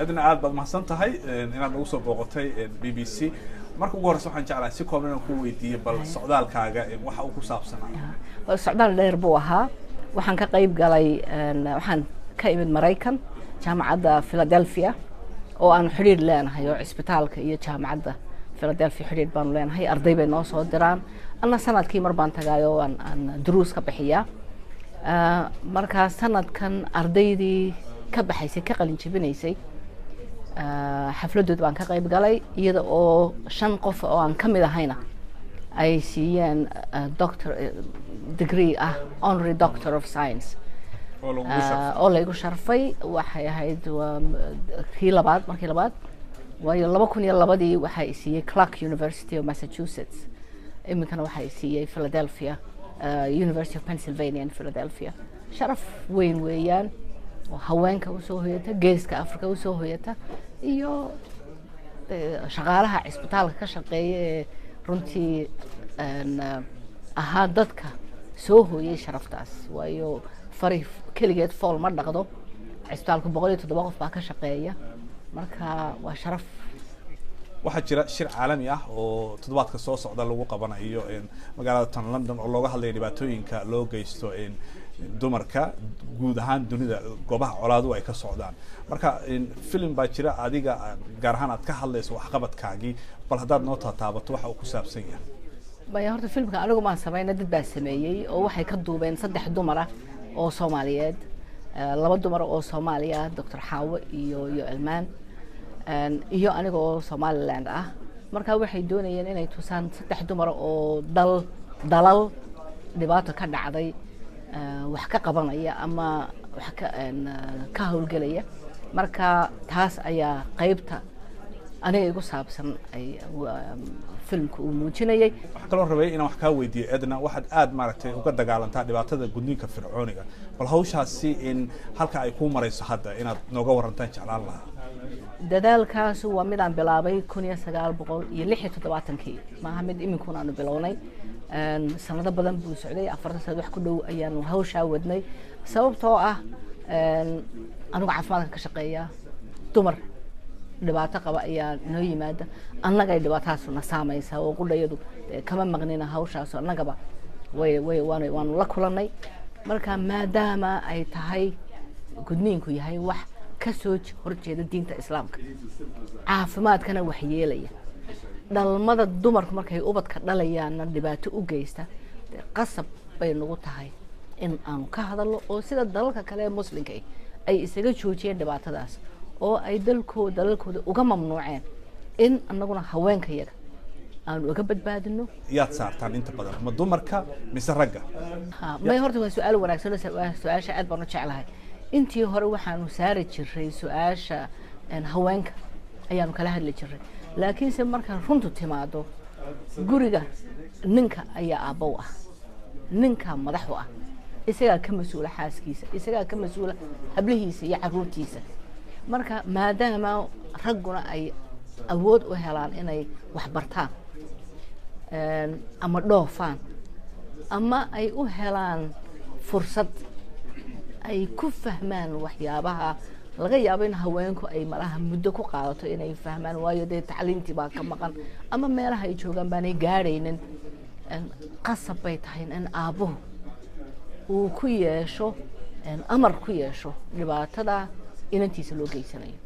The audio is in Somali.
adna aad baad mahadsan tahay inaad nagu soo booqatay BBC marka ugu horeysa waxaan jeclahay si kooban inaan ku weydiiyo bal socdaalkaaga waxa uu ku saabsanaa socdaal dheer buu ahaa waxaan ka qayb galay waxaan ka imid Mareykan jaamacadda Philadelphia oo aan xiriir leenahay oo isbitaalka iyo jaamacadda Philadelphia xiriir baan leenahay arday bay noo soo diraan anna sanadkii mar baan tagaayo aan duruus ka bixiyaa marka sanadkan ardaydii ka baxaysay ka qalin jabinaysay xafladood baan ka qayb galay iyada oo 5 qof oo aan kamid ahayna ay siiyeen doctor degree honorary doctor of science oo lagu sharfay waxay ahayd kii labaad markii labaad waayo 2002 waxay siiyay Clark University of Massachusetts iminkana waxay siiyay Philadelphia University of Pennsylvania in Philadelphia sharaf weyn weeyaan haweenka u soo hoyata geeska Afrika u soo hoyata iyo shaqaalaha isbitaalka ka shaqeeya runtii ahaa dadka soo hooyay sharaftaas waayo fariif kaligeed fool ma dhaqdo isbitaalku 107 qof baa ka shaqeeya marka waa sharaf waxa jira shir caalami ah oo toddobaadka soo socda lagu qabanayo magaalada London oo looga hadlayo dhibaatooyinka loo geysto dumarka guud ahaan dunida goobaha colaadu ay ka socdaan marka film baa jira adiga gaar ahaan aad ka hadlayso wax qabadkaagii bal hadaad noo taabato waxa uu ku saabsan yahay baya horta filmka anigu ma sameeyay dad baa sameeyay oo waxay ka duubeen 3 dumar ah oo Soomaaliyeed 2 dumar oo Soomaaliya Dr. Xaawo iyo Elmaan iyo aniga oo Somaliland ah marka waxay doonayeen inay tusaan 3 dumar oo dalal dhibaato ka dhacday wax ka qabanaya ama wax ka hawlgalaya marka taas ayaa qaybta aniga igu saabsan ay filmku uu muujinayay waxa kale oo rabay inaan wax ka weydiiyo Edna waxaad aad maaragtay uga dagaalantaa dhibaatada gudniinka fircooniga bal hawshaasi in halka ay ku marayso hadda inaad nooga warantaan jeclaan lahaa dadaalkaas waa mid aan bilaabay 1976 maaha mid iminkuna aanu bilownay sanado badan buu socday 4 sano wax ku dhow ayaan hawsha wadnay sababtoo ah anigu caafimaadka ka shaqeeya dumar dhibaato qaba ayaa noo yimaada annaga ay dhibaataas na saamaysa oo qudhayadu kama maqnina hawshaas annagaba waan la kulanay marka maadaama ay tahay gudniinku yahay wax ka soo horjeeda diinta islaamka caafimaadkana wax yeelaya dhalmada dumarku markay ubadka dhalayaan dhibaato u geysta qasab bay nagu tahay in aan ka hadalno oo sida dalalka kale ee muslimka ay isaga joojiyeen dhibaatadaas oo ay dalalkooda uga mamnuuceen in annaguna haweenka yaga aan uga badbaadino yaad saartaan inta badan ma dumarka mise ragga ma horta waa su'aal wanaagsan su'aasha aad baan u jeclahay intii hore waxaanu saari jiray su'aasha haweenka ayaanu kala hadli jiray laakiin se marka runtu timaado guriga ninka ayaa aabow ah ninka madaxu ah isaga ka mas'uula xaaskiisa isaga ka mas'uula hablihiisa iyo caruurtiisa marka maadaama ragguna ay awood u helaan inay wax bartaan ama dhoofaan ama ay u helaan fursad ay ku fahmaan waxyaabaha laga yaabo in haweenku ay malaha muddo ku qaadato inay fahmaan waayo de tacliintii baa ka maqan ama meelaha ay joogaan baanay gaaraynin qasab bay tahay in aabuhu uu ku yeesho amar ku yeesho dhibaatada inantiisa loo geysanayo